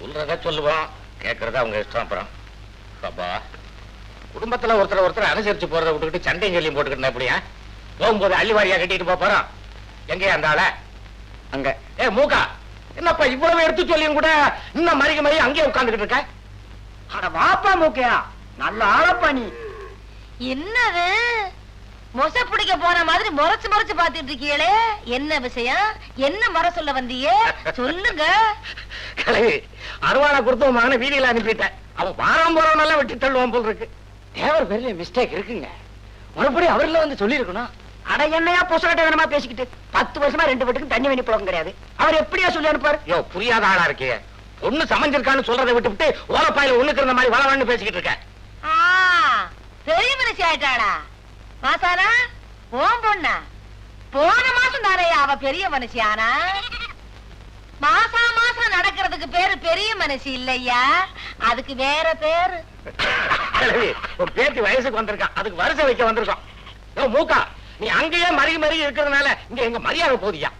சொல்றத சொல்லுவோம், கேட்கறத அவங்க இஷ்டம். அப்புறம் பாப்பா, குடும்பத்துல ஒருத்தர் அனுசரிச்சு போறதை விட்டுக்கிட்டு சண்டையும் சொல்லியும் போட்டுக்கிட்டு எப்படியா? போகும்போது அள்ளிவாரியா கட்டிட்டு போறோம். எங்கே அந்த ஆள? அங்க. மூக்கா, என்னப்பா இவ்வளவு எடுத்து சொல்லியும் கூட இன்னும் மறிக்க அங்கேயே உட்கார்ந்துகிட்டு இருக்க? அட வாப்பா மூக்கையா, நல்ல ஆளப்பா நீ. என்னது மொச பிடிக்க போன மாதிரி முறைச்சு பாத்துட்டு இருக்கீங்களே, என்ன விஷயம்? என்ன முறை சொல்ல வந்தீங்க சொல்லுங்க. அருவாளை கொடுத்து மகனை வீதியில அனுப்பிட்டேன். அவன் வாரம் போறவனெல்லாம் வெட்டி தள்ளுவான் போல் இருக்கு. தேவர் பெரிய மிஸ்டேக் இருக்குங்க. மறுபடியும் அவர்ல வந்து சொல்லி இருக்கணும். அட என்னையா புசகட்ட வேணுமா பேசிக்கிட்டு? 10 வருஷமா 2 வீட்டுக்கும் தண்ணி வேணி புழக்கம் கிடையாது. அவர் எப்படியா சொல்லி அனுப்பாரு? யோ, புரியாத ஆளா இருக்கே. பொண்ணு சமைஞ்சிருக்கான்னு சொல்றதை விட்டுவிட்டு ஓலப்பாயில ஒண்ணுக்கு இருந்த மாதிரி வளவன்னு பேசிக்கிட்டு இருக்க. பெரிய மனுஷி ஆயிட்டாடா மாசானா? ஓம் பொண்ணா? போன மாசம் தானே அவ பெரிய மனுஷி ஆனா. மாசம் நடக்கிறதுக்கு பேரு பெரிய மனுஷி இல்லையா, அதுக்கு வேற பேரு. பேத்தி வயசுக்கு வந்திருக்கான், அதுக்கு வருஷம் வைக்க வந்திருக்கான். மூக்கா, நீ அங்கேயே மருகி இருக்கிறதுனால இங்க எங்க மரியாதை போதியா?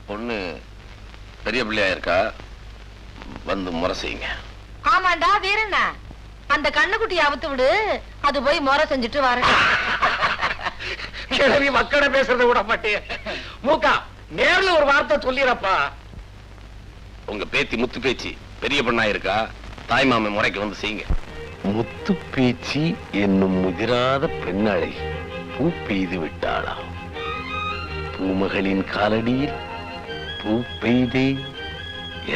பொண்ணு பெரிய பிள்ளையா இருக்கா, வந்து முறை செய்யுங்க. ஆமாண்டா வீரண்ணா, அந்த கண்ணுக்குட்டியை அவுத்து விடு, அது போய் முறை செஞ்சுட்டு வர. கிழவி மக்களை பேசுறத விட மாட்டேன். மூக்கா, நேர்ல ஒரு வார்த்தை சொல்லிடப்பா. உங்க பேத்தி முத்து பேச்சு பெரிய பொண்ணா இருக்கா, தாய் மாமன் முறைக்கு வந்து செய்யுங்க. முத்து பேச்சு என்னும் முதிராத பெண்ணழை பூ பெய்து விட்டாளா? பூமகளின் காலடியில் பூ பெய்தே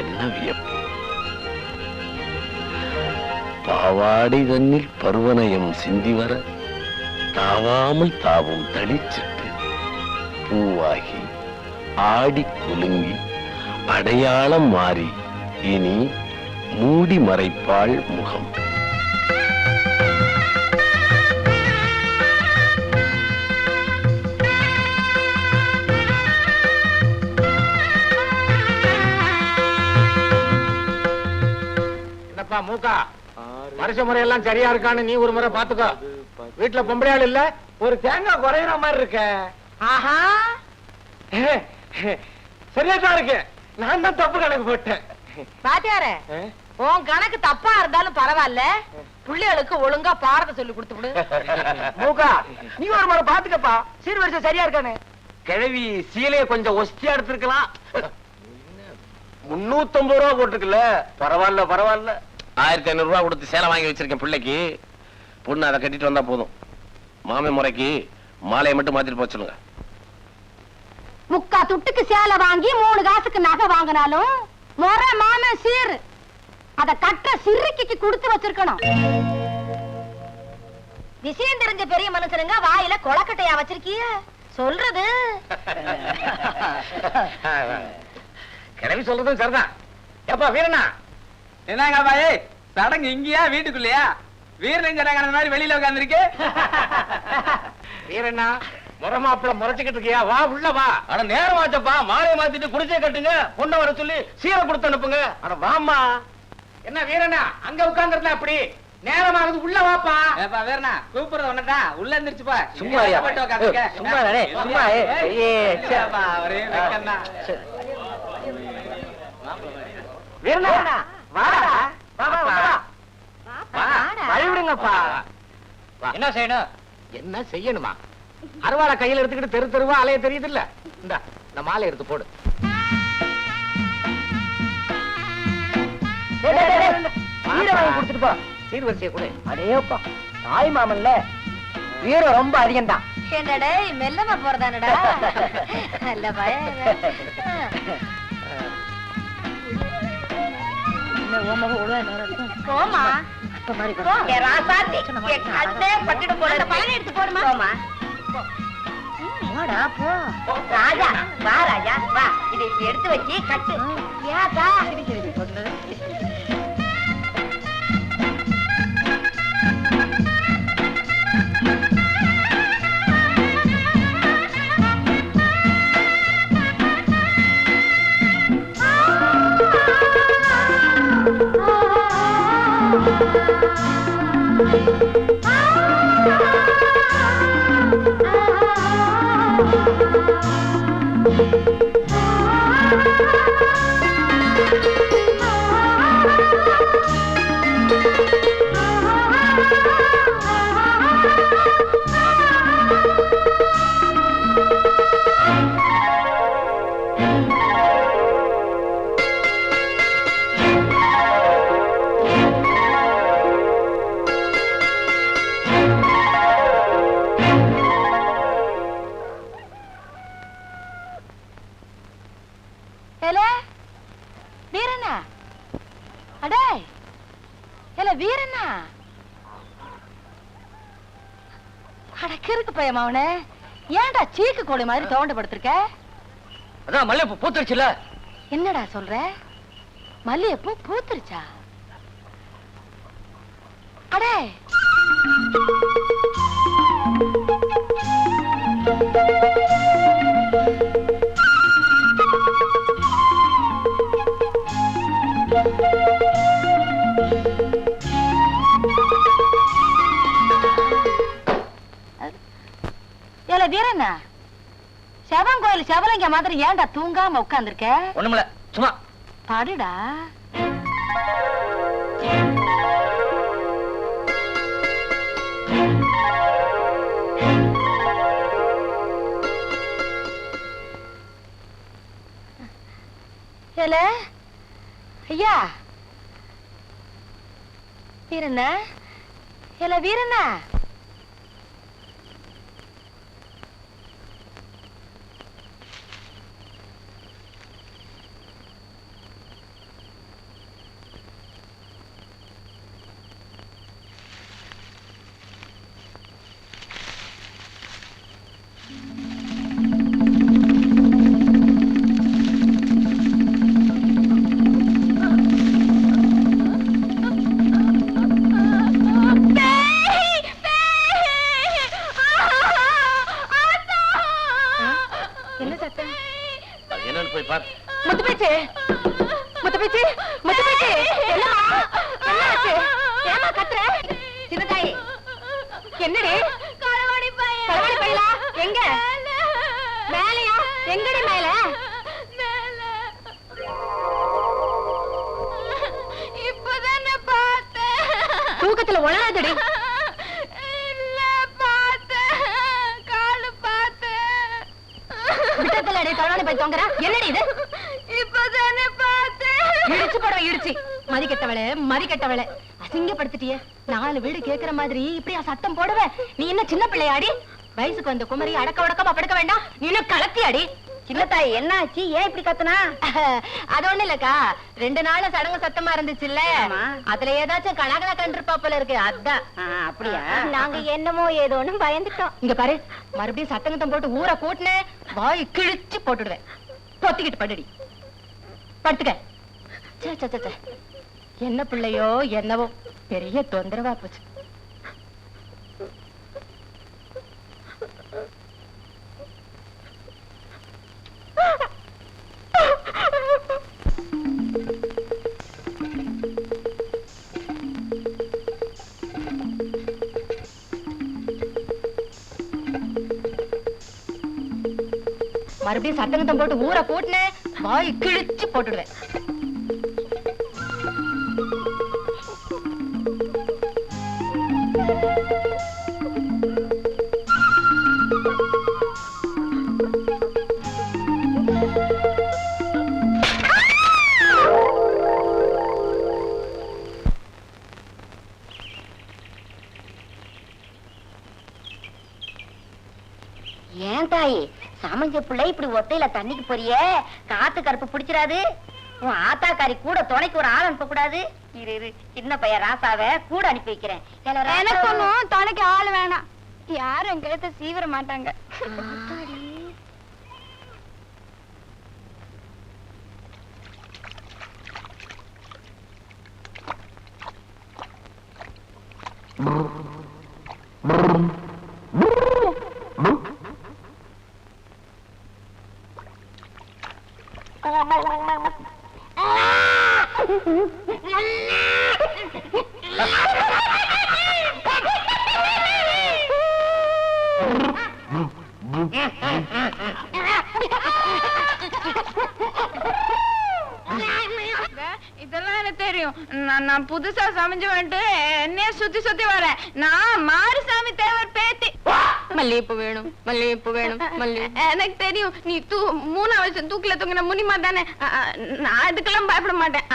என்ன வியப்பு! பாவாடை தன்னில் பருவனயம் சிந்தி வர தாவாமல் தாவும் தளிச்சிட்டு பூவாகி ஆடி குலுங்கி அடையாளம் மாறி இனி மூடி மறைப்பாள் முகம். என்னப்பா மூக்கா, வருஷ முறையெல்லாம் சரியா இருக்கான்னு நீ ஒரு முறை பாத்துக்கோ. வீட்டுல பொம்பளையாள் இல்ல, ஒரு தேங்காய் குறையிற மாதிரி இருக்க. ஆஹா, சரியாதான் இருக்கு. நான் தான் தப்பு கணக்கு போட்டேன். பாத்தியாரே, உன் கணக்கு தப்பா இருந்தாலும் பரவாயில்ல, பிள்ளைகளுக்கு ஒழுங்கா பாடத்தை சொல்லி கொடுத்து விடு. மூக்கா, நீ ஒரு முறை பாத்துக்கப்பா, சீர்வரிசை சரியா இருக்கானு. கிழவி சீலைய கொஞ்சம் ஒஸ்தியா எடுத்திருக்கலாம். 350 ரூபா போட்டுருக்குல்ல, பரவாயில்ல. 1500 ரூபாய் கொடுத்து சேலை வாங்கி வச்சிருக்கேன் பிள்ளைக்கு. பொண்ணு அதை கட்டிட்டு வந்தா போதும். மாமன் முறைக்கு மாலையை மட்டும் மாத்திட்டு போச்சுங்க. முக்கா துட்டுக்கு சேலை வாங்கி 3 காசுக்கு நகை வாங்கினாலும் முறை மாமன் சீர், அத கட்ட சிறுக்கிக்கு கொடுத்து வச்சிருக்கணும். விஷயம் தெரிஞ்ச பெரிய மனுஷனுங்க வாயில கொலக்கட்டையா வச்சிருக்கிய சொல்றது. கிழவி சொல்றதும் சரிதான். எப்பா வீரண்ணா, என்னங்க பாய், சடங்கு இங்கயா வீட்டுக்குள்ளயா? வீரன் மாதிரி வெளியில உட்கார்ந்துருக்கு. வீரண்ணா, முறமாப்பிள்ள முறைச்சுக்கிட்டு இருக்கியா? வா உள்ள வா. ஆனா நேரம் ஆச்சப்பா, மாலையை மாத்திட்டு குடிச்சே கட்டுங்க, பொண்ணை வர சொல்லி சீரை கொடுத்து அனுப்புங்க. அட வாமா. என்ன வீரண்ணா, அங்க உட்கார்ந்துருந்தா அப்படி நேரமாகுது, உள்ள வாப்பா. ஏப்பா வீரண்ணா, கூப்பிடுறது ஒன்னதான், உள்ள எந்திரிச்சுப்பா. சும்மா வீரண்ணா, வாடா. வழிவிடுங்கப்பா. என்ன செய்யணும்? என்ன செய்யணுமா? அருவாளை கையில எடுத்துக்கிட்டு தெரு தெருவா அலைய தெரியுது இல்ல? இந்த மாலை எடுத்து போடு. கொடுத்துட்டு போ. சீர்வரிசையை கொடு. அடேப்பா, தாய் மாமன்ல வீரம் ரொம்ப அதிகம் தான். என்னடா மெல்லமா போறதானடா? நல்ல பயம். போமா பட்டுட்டு போட பயணம் எடுத்து போடுமா. போடா போ ராஜா, வா ராஜா வா, இதை எடுத்து வச்சு கட்டு. ஏதா வீரண்ணா, அடே வீரண்ணா, அடக்கிருக்கு பையன் அவனே, ஏன்டா சீக்கு கோழி மாதிரி தோண்ட படுத்திருக்க? அதான் மல்லிகைப்பூ பூத்துருச்சுல. என்னடா சொல்ற? மல்லிகைப்பூ பூத்துருச்சா? அடே வீரண்ணா, செவன் கோயில் செவலங்க மாதிரி ஏன்டா தூங்காம உட்கார்ந்துருக்க? ஒண்ணுமில்ல, சும்மா பாடுடா. ஐயா வீரண்ணா, வீரண்ணா, என்னடி களவாணி பையலா? எங்க மேலையா? எங்கடி மேல? இப்பதானே பார்த்தேன். தூக்கத்துல உளறாதடி. இல்ல பார்த்தேன், காலு பார்த்தேன். விட்டத்துல அடி களவாணி பைய தொங்கற. என்னடி இது? இப்பதானே பார்த்தேன். இடிச்சு போடுற இடிச்சு. மதி கெட்டவளே, அசிங்கப்படுத்திட்டியே. 4 வீடு கேக்குற மாதிரி இப்படியா சத்தம் போடுவ? நீ என்ன சின்ன பிள்ளையாடி? வயசுக்கு வந்த குமரி அடக்க உடக்கமா படுக்க வேண்டாம். நீ என்ன கலத்தியாடி? சின்ன தாய், என்ன ஆச்சு? ஏன் இப்படி கத்துனா? அது ஒண்ணு இல்லக்கா, 2 நாள சடங்கு சத்தமா இருந்துச்சுல்ல, அதுல ஏதாச்சும் கலகல கண்டிருப்பா போல இருக்கு. அதான். அப்படியா? நாங்க என்னமோ ஏதோன்னு பயந்துட்டோம். இங்க பாரு, மறுபடியும் சத்தங்கத்தம் போட்டு ஊரை கூட்டின வாய் கிழிச்சு போட்டுடுவேன். பொத்திக்கிட்டு படுடி. படுத்துக்க. என்ன பிள்ளையோ என்னவோ, பெரிய தொந்தரவா போச்சு. மறுபடியும் சத்தங்கத்தம் போட்டு ஊரை கூட்டின வாய் கிழிச்சு போட்டுடுவேன். ஏன் தாயி சமைஞ்ச பிள்ளை இப்படி ஒத்தையில தண்ணிக்கு போறிய? காத்து கருப்பு பிடிச்சிடாது? உன் ஆத்தாக்காரி கூட துணைக்கு ஒரு ஆள் அனுப்ப கூடாது? இரு, சின்ன பையன் ராசாவ கூட அனுப்பி வைக்கிறேன். எனக்கு ஒண்ணும் துணைக்கு ஆள் வேணாம். யாரும் எங்க எழுத்த சீவிர மாட்டாங்க. தெரியும். நான் புதுசா சமைஞ்சு வந்துட்டு என்னைய சுத்தி வரேன். நான் மாரிசாமி தேவர் பேத்தி. மல்லிகைப்பூ வேணும், மல்லிகைப்பூ வேணும், மல்லிகை. எனக்கு தெரியும், நீ 3 வருஷம் தூக்கில தூங்கின முனிமா தானே. நான் இதுக்கெல்லாம் பயப்பட மாட்டேன்.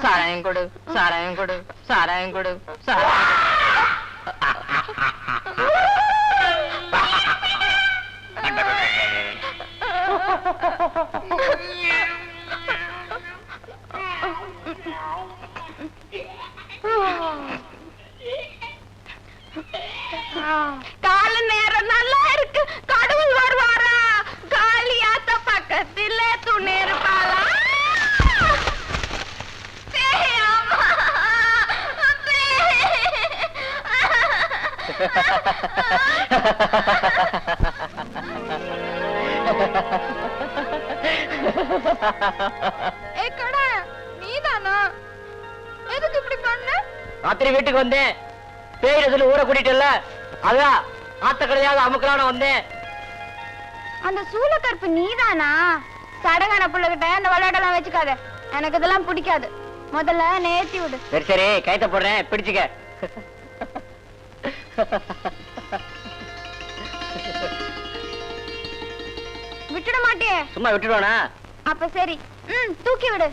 சாராயம் கொடு, சாராயம் கொடு, சாராயம் கொடு, கால நேரம் நல்லா இருக்கு. கடவுள் வருவாரா? காளியாத்த பக்கத்துல துணி இருப்பாளா? நீதானா? எதுக்கு இப்படி பண்ண? ராத்திரி வீட்டுக்கு வந்தேன், பேரதுல ஊரை கூட்டிட்டு அதான் ஆத்த கடையாக அமுக்கலான வந்தேன். அந்த சூளக்கற்பு நீதானா? சடங்கான பிள்ளைகிட்ட அந்த விளையாட்டெல்லாம் வச்சுக்காத, எனக்கு இதெல்லாம் பிடிக்காது. முதல்ல நேர்த்தி விடு. சரி சரி, கைத்த போடுறேன், பிடிச்சுக்க. விட்டுட மாட்டியே? சும்மா விட்டுடுவானா? அப்ப சரி, தூக்கி விடு.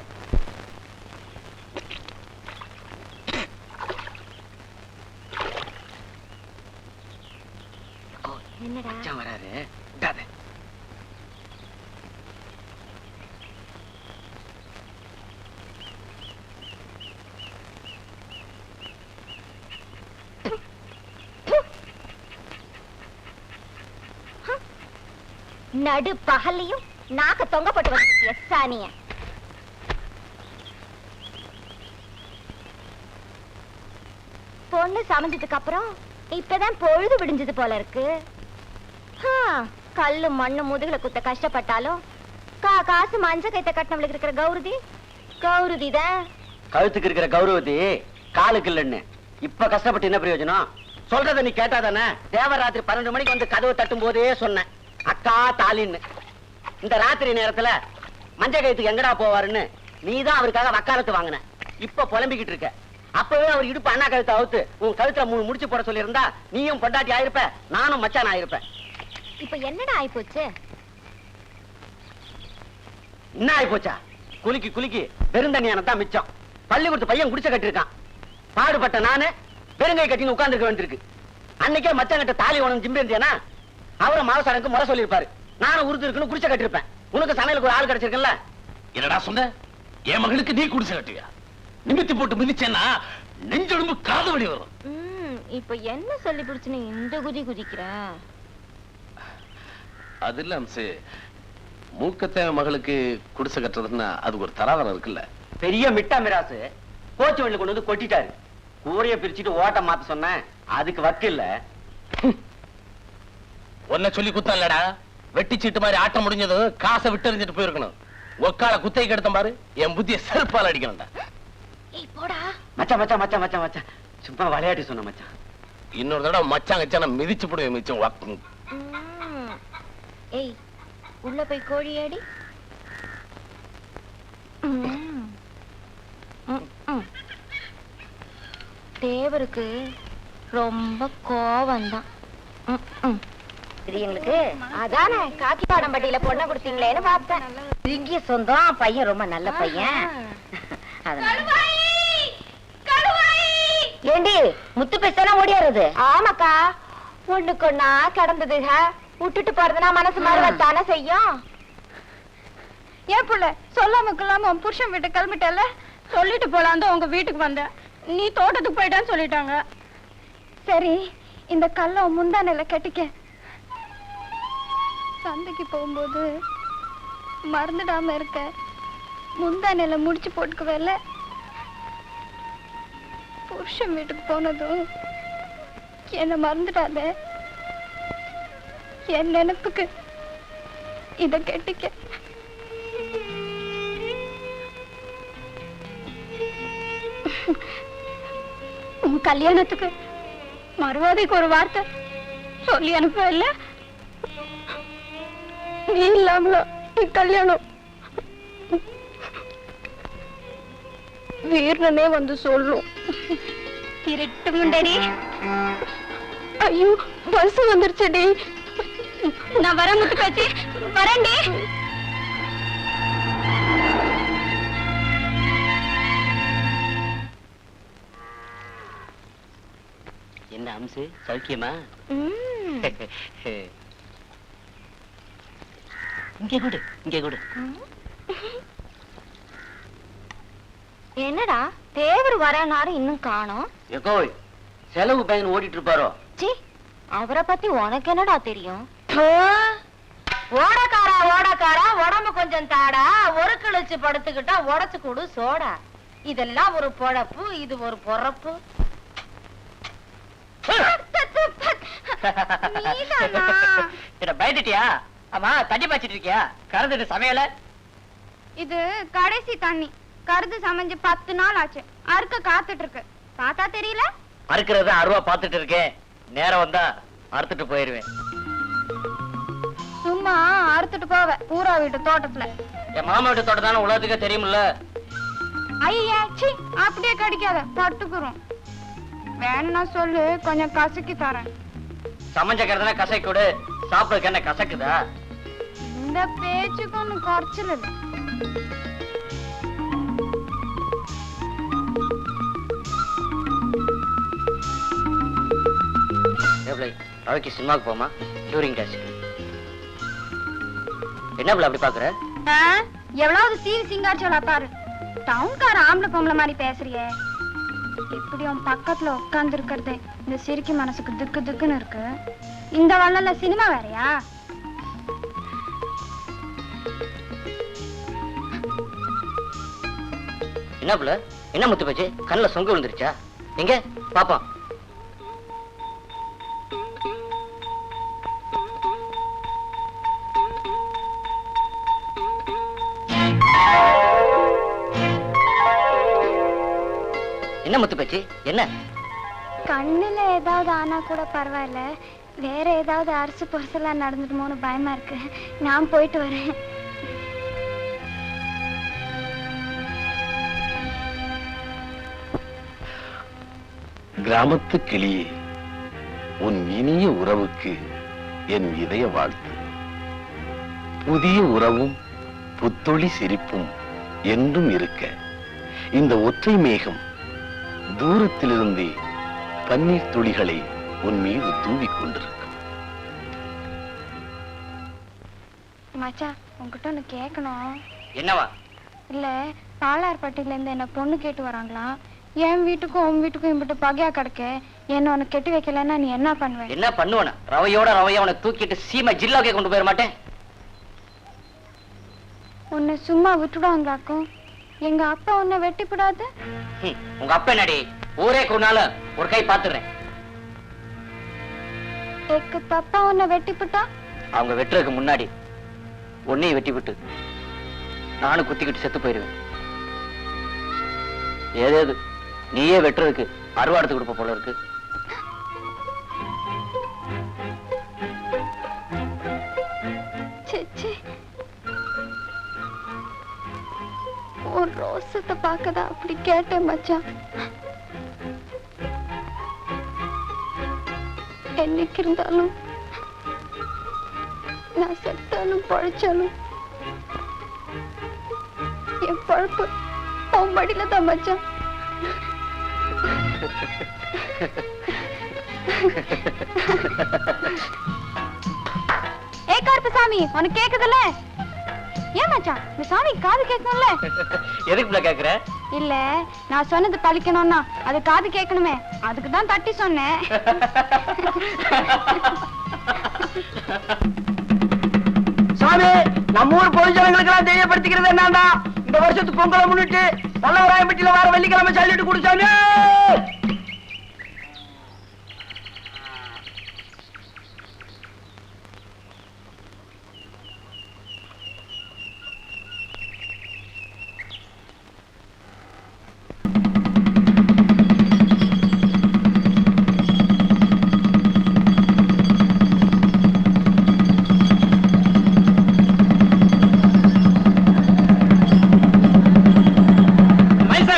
என்னடா வராரு? விடாத. நடு பகல்லையும் நாக்க தொங்கப்பட்டு வந்து சாணிய. பொண்ணு சமைஞ்சதுக்கு அப்புறம் இப்பதான் பொழுது விடிஞ்சது போல இருக்கு. கல்லு மண்ணு முதுகுல குத்த கஷ்டப்பட்டாலும் காசு மஞ்ச கைத்த கட்டினவளுக்கு இருக்கிற கௌரதி தான். கழுத்துக்கு இருக்கிற கௌரவதி காலுக்கு இல்லன்னு இப்ப கஷ்டப்பட்டு என்ன பிரயோஜனம்? சொல்றத நீ கேட்டாதானே? தேவராத்திரி 12 மணிக்கு வந்து கதவு தட்டும் போதே சொன்னேன், அக்கா தாலின்னு. இந்த ராத்திரி நேரத்துல மஞ்ச கைத்துக்கு எங்கடா போவாருன்னு நீதான் அவருக்காக வக்காலத்து வாங்கின. இப்ப புலம்பிக்கிட்டு இருக்க. அப்பவே அவர் இடுப்பு அண்ணா கழுத்தை அவுத்து உன் கழுத்துல 3 முடிச்சு போட சொல்லி இருந்தா நீயும் பொண்டாட்டி ஆயிருப்ப, நானும் மச்சான் ஆயிருப்பேன். இப்ப என்னடா ஆயிப்போச்சு? என்ன ஆயிப்போச்சா? குலுக்கி குலுக்கி பெருந்தண்ணியான தான் மிச்சம். பள்ளிக்கூடத்து பையன் குடிச்ச கட்டிருக்கான். பாடுபட்ட நானு பெருங்கை கட்டின்னு உட்கார்ந்துருக்க வேண்டியிருக்கு. அன்னைக்கே மச்சாங்கிட்ட தாலி உனக்கு ஜிம்பி இருந்தியானா அவரை மாவசாரனுக்கு முறை சொல்லியிருப்பாரு. நானும் உறுதி இருக்குன்னு குடிச்ச கட்டிருப்பேன். உனக்கு சமையலுக்கு ஒரு ஆள் கிடைச்சிருக்கல. என்னடா சொன்ன? என் மகளுக்கு நீ குடிச்ச கட்டுவியா? நிமித்தி போட்டு மிதிச்சேன்னா நெஞ்சொழும்பு காது வலி வரும். இப்ப என்ன சொல்லி பிடிச்சு நீ இந்த குதி குதிக்கிற? அது இல்ல அம்சு, மூக்கத்தேவ மகளுக்கு குடிசை கட்டுறதுன்னா அதுக்கு ஒரு தராதரம் இருக்குல்ல. பெரிய மிட்டா மிராசு கோச்சு வண்டில கொண்டு வந்து கொட்டிட்டாரு. கூரைய பிரிச்சுட்டு ஓட்ட மாத்த சொன்னேன், அதுக்கு வக்கில்ல. ஒன்ன சொல்லி குத்தம் இல்லடா. வெட்டி சீட்டு மாதிரி ஆட்டம் முடிஞ்சது காசை விட்டு எறிஞ்சிட்டு போயிருக்கணும். ஒக்கால குத்தை கெடுத்த பாரு, என் புத்திய செருப்பால் அடிக்கணும்டா. போடா மச்சான் மச்சான் மச்சான் மச்சான் மச்சான், சும்மா விளையாடி சொன்ன மச்சான். இன்னொரு தடவை மச்சான் கச்சான மிதிச்சு போடுவேன் மிச்சம். ஏய், உள்ள போய் கோழி ஆடி. தேவருக்கு ரொம்ப கோவம்தான். இது எங்களுக்கு அதானே காக்கிப்பாடம்பட்டியில பொண்ணை கொடுத்தீங்களேன்னு பார்த்தேன். இங்கிய சொந்தம் பையன், ரொம்ப நல்ல பையன். ஏண்டி முத்து பேசானா ஓடியாருது? ஆமாக்கா, ஒண்ணுக்கு ஒண்ணா கிடந்ததுங்க. விட்டுட்டு போறதுனா மனசு மாறுவத்தானே செய்யும். ஏன் புள்ள சொல்லாம கொள்ளாம உன் புருஷன் வீட்டு கிளம்பிட்டல, சொல்லிட்டு போலாம் தான் உங்க வீட்டுக்கு வந்தேன். நீ தோட்டத்துக்கு போயிட்டான்னு சொல்லிட்டாங்க. சரி, இந்த கல்ல முந்தானையில கட்டிக்க. சந்தைக்கு போகும்போது மறந்துடாம இருக்க, முந்தானையில முடிச்சு போட்டுக்குவேல. புருஷன் வீட்டுக்கு போனதும் என்ன மறந்துடாத. என் நினைப்புக்கு இத கெட்டிக்க. உன் கல்யாணத்துக்கு மறுவாதைக்கு ஒரு வார்த்தை சொல்லி அனுப்ப இல்ல. நீ இல்லாமல கல்யாணம் வீரனே வந்து சொல்லும். திருட்டு முண்டடி. ஐயோ பஸ் வந்துருச்சுடி. நான் வரேன் முத்து பேச்சு, வரேன்டி. என்ன அம்சு சௌக்கியமா? இங்கே கொடு, இங்கே கொடு. என்னடா தேவர் வரனாரு இன்னும் காணோம்? எகோய் செலவு பையன் ஓடிட்டு இருப்பாரோ? சி, அவரை பத்தி உனக்கு என்னடா தெரியும்? ஓடக்காரா ஓடக்காரா, உடம்பு கொஞ்சம் தாடா, ஒரு கிழிச்சு படுத்துக்கிட்டா உடச்சு கூடு சோடா. இதெல்லாம் ஒரு பொழப்பு, இது ஒரு பொறப்பு. பயந்துட்டியா? ஆமா, தண்ணி பாய்ச்சிட்டு இருக்கியா? கறந்துட்டு சமையல? இது கடைசி தண்ணி. கருது சமைஞ்சு 10 நாள் ஆச்சு. அறுக்க காத்துட்டு இருக்கு. பார்த்தா தெரியல? அறுக்கிறது அருவா பாத்துட்டு இருக்கேன். நேரம் வந்தா அறுத்துட்டு போயிருவேன். சும்மா அறுத்துட்டு போவ ஊரா வீட்டு தோட்டத்துல. என் மாமா வீட்டு தோட்டம் தானே உலகத்துக்கே தெரியுமில்ல. ஐயா சி, அப்படியே கடிக்காத, பட்டுக்குறோம். வேணும்னா சொல்லு, கொஞ்சம் கசக்கி தரேன். சமைஞ்ச கறதுனா கசை கொடு. சாப்பிடுறதுக்கு என்ன கசக்குதா? இந்த பேச்சுக்கு ஒண்ணு குறைச்சல் இல்ல. நாளைக்கு சினிமாக்கு போமா? டூரிங் டேஸ்க்கு. என்ன பிள்ளை அப்படி பாக்குற? எவ்வளவு சீல் சிங்காச்சோலா பாரு. டவுன்கார ஆம்பளை பொம்பளை மாதிரி பேசுறியே. இப்படி உன் பக்கத்துல உட்கார்ந்து இருக்கிறது இந்த சிரிக்கி மனசுக்கு திக்கு திக்குன்னு இருக்கு. இந்த வள்ளல சினிமா வேறையா? என்ன பிள்ளை, என்ன முத்து போச்சு? கண்ணுல சொங்க விழுந்துருச்சா? எங்க பாப்பா? என்ன முத்து பேச்சு? என்ன கண்ணுல ஏதாவது ஆனா கூட பரவாயில்ல, வேற ஏதாவது அரசு பொருசலா நடந்துடுமோன்னு பயமா இருக்கு. நான் போயிட்டு வரேன். கிராமத்து கிளியே, உன் இனிய உறவுக்கு என் இதய வாழ்த்து. புதிய உறவும் புத்தொளி சிரிப்பும் என்றும் இருக்க இந்த ஒற்றை மேகம் தூரத்திலிருந்தே பன்னீர் துளிகளை உன் மீது தூவிக் கொண்டிருக்கும். மச்சா, உன்கிட்ட ஒண்ணு கேட்கணும். என்னவா? இல்ல, பாலார்பட்டியில இருந்து என்ன பொண்ணு கேட்டு வராங்களாம். என் வீட்டுக்கும் உன் வீட்டுக்கும் இம்பிட்டு பகையா கிடக்க. என்ன உனக்கு கெட்டி வைக்கலன்னா நீ என்ன பண்ணுவேன்? என்ன பண்ணுவன? ரவையோட ரவைய உன தூக்கிட்டு சீமை ஜில்லாவுக்கே கொண்டு போயிட மாட்டேன். உன்னை சும்மா விட்டுடுவாங்களாக்கும். எங்க அப்பா உன்னை வெட்டிப்படாது. உங்க அப்பா என்னடி ஊரே கொண்டால ஒரு கை பாத்துறேன். எக்கு பப்பா உன்னை வெட்டிப்புட்டா? அவங்க வெட்டுறதுக்கு முன்னாடி உன்னையும் வெட்டி விட்டு நானும் குத்திக்கிட்டு செத்து போயிருவேன். ஏதேது நீயே வெட்டுறதுக்கு அருவாடுத்து கொடுப்ப போல இருக்கு. ஒரு ரோசத்தை பார்க்கதான் அப்படி கேட்டேன் மச்சான். என்னைக்கு இருந்தாலும் நான் செத்தாலும் பழைச்சாலும் என் பழப்பு உன் மடியில தான் மச்சான். ஏ கருப்பசாமி, உனக்கு கேக்குதுல்ல? ஏன் மச்சான், இந்த சாமி காது கேட்கணும்ல? எதுக்குள்ள கேக்குற? இல்ல, நான் சொன்னது பழிக்கணும்னா அது காது கேட்கணுமே, அதுக்கு தான் தட்டி சொன்னேன். சாமி, நம்ம ஊர் பொதுஜனங்களுக்கு எல்லாம் தெரியப்படுத்திக்கிறது என்னன்னா, இந்த வருஷத்துக்கு பொங்கலை முன்னிட்டு பல்லவராயம்பட்டியில வார வெள்ளிக்கிழமை சல்லிட்டு குடிச்சாங்க.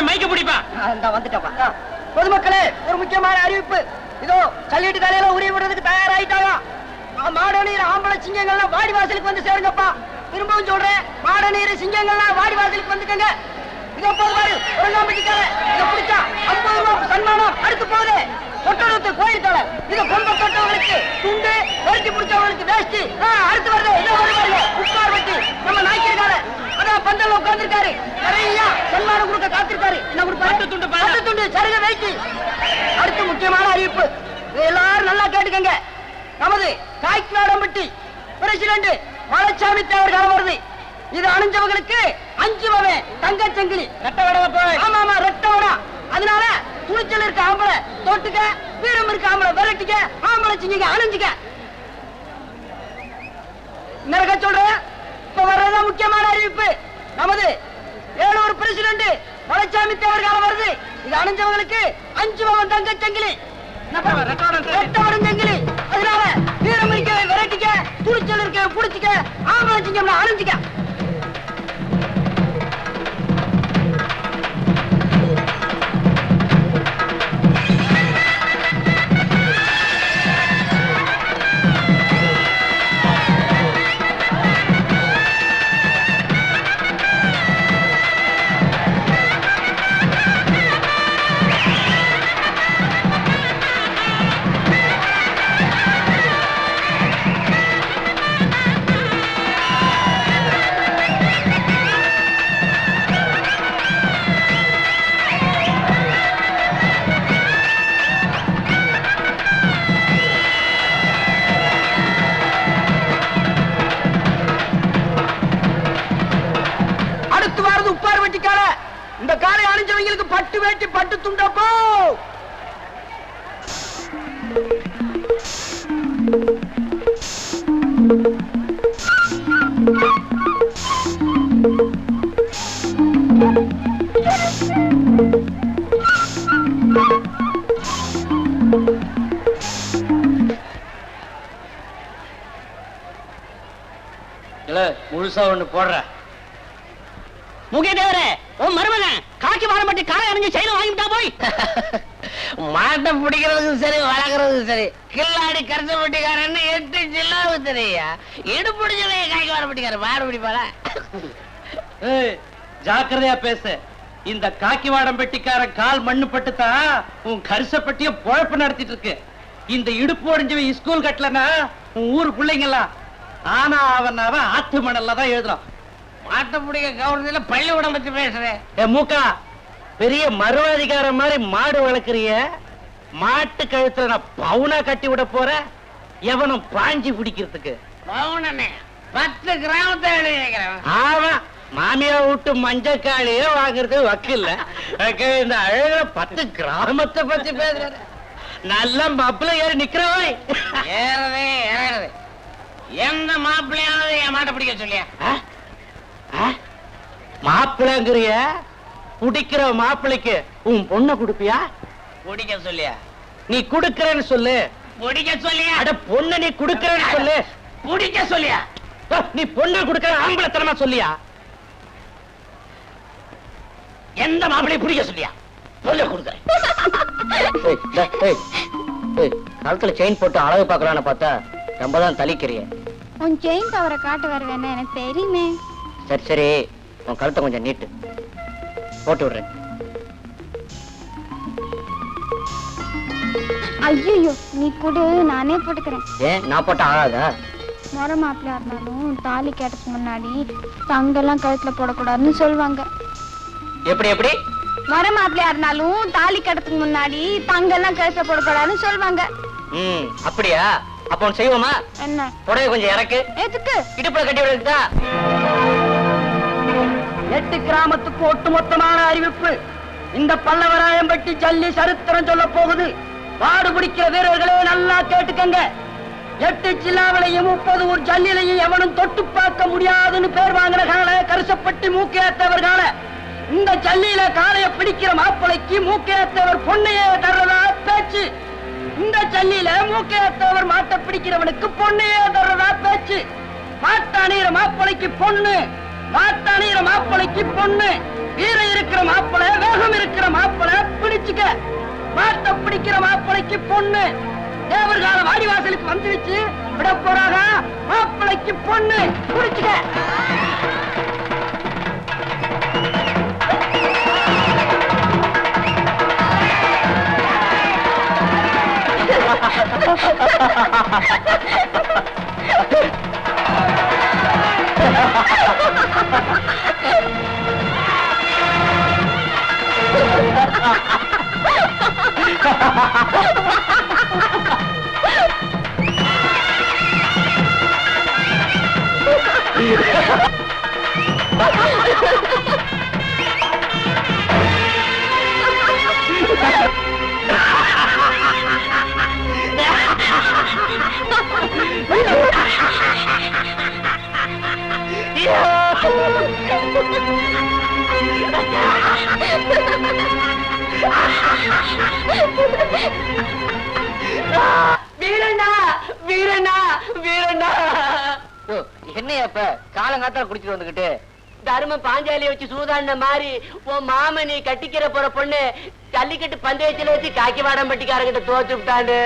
மைக்க பொதுமக்களே, ஒரு முக்கியமான அறிவிப்பு. இதோ சல்லிட்டு தலையில உரிய விடுறதுக்கு தயாராயிட்டாங்க. மாடநீர் ஆம்பளை சிங்கங்கள்லாம் வாடி வாசலுக்கு வந்து சேருங்கப்பா. திரும்பவும் சொல்றேன், மாடநீர் சிங்கங்கள்லாம் வாடி வாசலுக்கு வந்துக்கங்க. இதோ போதுமாரு ஒழுங்காமட்டிக்கார இதை பிடிச்சா 50 ரூபாய் சன்மானம். அடுத்து போகுது கொட்டணத்து கோயில் தலை. இதை பொம்பை தொட்டவங்களுக்கு துண்டு, வெட்டி பிடிச்சவங்களுக்கு வேஷ்டி. அடுத்து வருது என்ன வருவாரு உட்கார் வெட்டி நம்ம நாய்க்கிருக்காரு. அதான் பந்தல்ல உட்கார்ந்துருக்காரு. நிறைய சன்மானம் கொடுக்க காத்திருக்காரு. என்ன கொடுப்பாரு? பட்டு துண்டு சருக வெயிட்டு. அடுத்து முக்கியமான அறிவிப்பு, எல்லாரும் நல்லா கேட்டுக்கங்க. நமது காய்க்காடம்பட்டி பிரசிடண்ட் வளச்சாமி தேவர் காலம் வருது. இது அணிஞ்சவங்களுக்கு 5 வகை தங்கச்சங்கிலி. ஆமா ரெட்டவடா. அதனால துணிச்சல் இருக்க ஆம்பளை தொட்டுக்க, வீரம் இருக்க ஆம்பளை விரட்டிக்க, ஆம்பளை சிங்க அணிஞ்சுக்க. நிறைய சொல்றேன். இப்ப வர்றதா முக்கியமான அறிவிப்பு. நமது ஏலூர் பிரசிடண்ட் வளச்சாமி தேவர் காலம் வருது. இது அணிஞ்சவங்களுக்கு 5 வகை தங்கச்சங்கிலி, ரெட்டவடம் சங்கிலி. அதனால வீரம் இருக்க விரட்டிக்க, துணிச்சல் இருக்க புடிச்சுக்க, ஆம்பளை சிங்கம் அணிஞ்சுக்க. இந்த காலை அணிஞ்சவங்களுக்கு பட்டு வேட்டி பட்டு துண்டப்போ. முழுசா ஒண்ணு போடுற முகேதேவரே. உன் மருமகன் காக்கி வாரம்பட்டி காலை அணிஞ்சு செயல வாங்கிட்டா போய். மாட்டை பிடிக்கிறதுக்கும் சரி, வளர்க்கறதுக்கும் சரி, கில்லாடி கரசப்பட்டிக்காரன் 8 ஜில்லாவு தெரியா. இடுபிடிச்சலைய காய்க்கு வாரப்பட்டிக்காரன் வார பிடிப்பாரா? ஜாக்கிரதையா பேசு. இந்த காக்கி வாடம் பெட்டிக்காரன் கால் மண்ணு பட்டுத்தான் உன் கரிசப்பட்டிய பொழப்பு நடத்திட்டு இருக்கு. இந்த இடுப்பு ஒடிஞ்சவன் ஸ்கூல் கட்டலன்னா உன் ஊரு பிள்ளைங்கலாம் ஆனா அவன் ஆத்து மணல்ல தான் எழுதுறான். மாட்டை பிடிக்க கவர்னர்ல பள்ளிக்கூடம் பத்தி பேசுறேன். மூக்கா, பெரிய மருவாதிகாரம் மாதிரி மாடு வளர்க்கறிய, மாட்டு கழுத்துல நான் பவுனா கட்டி விட போற. எவனும் பாஞ்சி பிடிக்கிறதுக்கு பவுனே 10 கிராமத்தை எழுதி வைக்கிறேன். ஆமா, மாமியா விட்டு மஞ்சக்காளியே வாங்குறது வக்கில்ல. இந்த அழகுல 10 கிராமத்தை பத்தி பேசுற. நல்ல மாப்பிள்ள ஏறி நிக்கிறவன். ஏறதே ஏறது. எந்த மாப்பிள்ளையாவது என் மாட்டை பிடிக்க சொல்லியா? மாப்பிள்ளைங்கிறிய குடிக்கிற மாப்பிள்ளைக்கு உன் பொண்ணை கொடுப்பியா? பிடிக்க சொல்லியா? நீ குடுக்கறேன்னு சொல்லு. பிடிக்க சொல்லியா? அட பொண்ணு நீ குடுக்கறேன்னு சொல்லு. பிடிக்க சொல்லியா? நீ பொண்ணை குடுக்கற ஆம்பளத்தனமா சொல்லியா? எந்த மாப்பிள்ளையை பிடிக்க சொல்லியா? சொல்ல கொடுக்குறேன். கழுத்துல செயின் போட்டு அழகு பாக்கலான்னு பார்த்தா ரொம்ப தான் தலிக்கிறிய. உன் செயின் பவரை காட்டு வருவேன்னு எனக்கு தெரியுமே. சரி சரி, உன் கழுத்தை கொஞ்சம் நீட்டு போட்டு விடுறேன். ஐயோ, நீ கொடு, நானே போட்டுக்கிறேன். ஏன் நான் போட்டா ஆகாதா? முறை மாப்பிள்ளையா இருந்தாலும் தாலி கேட்டதுக்கு முன்னாடி தங்கெல்லாம் கழுத்துல போடக்கூடாதுன்னு சொல்லுவாங்க. எப்படி எப்படி? முறை மாப்பிள்ளையா இருந்தாலும் தாலி கேட்டதுக்கு முன்னாடி தங்கெல்லாம் கழுத்துல போடக்கூடாதுன்னு சொல்லுவாங்க. அப்படியா? அப்ப செய்வோமா? என்ன? புடவை கொஞ்சம் இறக்கு. எதுக்கு? இடுப்புல கட்டி விடுறதுக்கா? 8 கிராமத்துக்கு ஒட்டுமொத்தமான அறிவிப்பு. இந்த பல்லவராயம்பட்டி ஜல்லி சரித்திரம் சொல்ல போகுது. வாடு பிடிக்கிற வீரர்களே நல்லா கேட்டுக்கங்க. 8 ஜில்லாவிலையும் 30 ஊர் ஜல்லிலையும் எவனும் தொட்டு பார்க்க முடியாதுன்னு பேர் வாங்கின கால கரிசப்பட்டி மூக்கையத்தவர் கால. இந்த ஜல்லியில காலைய பிடிக்கிற மாப்பிளைக்கு மூக்கையத்தவர் பொண்ணையே தர்றதா பேச்சு. இந்த ஜல்லியில மூக்கையத்தவர் மாட்டை பிடிக்கிறவனுக்கு பொண்ணையே தர்றதா பேச்சு. மாட்டாணிற மாப்பிளைக்கு பொண்ணு, மாட்டாணிற மாப்பிளைக்கு பொண்ணு. வீரம் இருக்கிற மாப்பிளை, வேகம் இருக்கிற மாப்பிளை பிடிச்சுக்க. மாட்ட பிடிக்கிற மாப்பிளைக்கு பொண்ணு தேவர்கால வாடிவாசலுக்கு வந்துருச்சு. விட போறாங்க மாப்பிளைக்கு பொண்ணு. குடிச்சுக்க. வீரண்ணா வீரண்ணா வீரண்ணா. என்னையா இப்ப காலங்காத்தால குடிச்சிட்டு வந்துகிட்டு தர்ம பாஞ்சாலிய வச்சு சூதாண்ட மாதிரி உன் மாம நீ கட்டிக்கிற போற பொண்ணு ஜல்லிக்கட்டு பந்தயத்துல வச்சு காக்கி வாடம் பட்டிக்காரங்கிட்ட தோத்து விட்டாண்டு.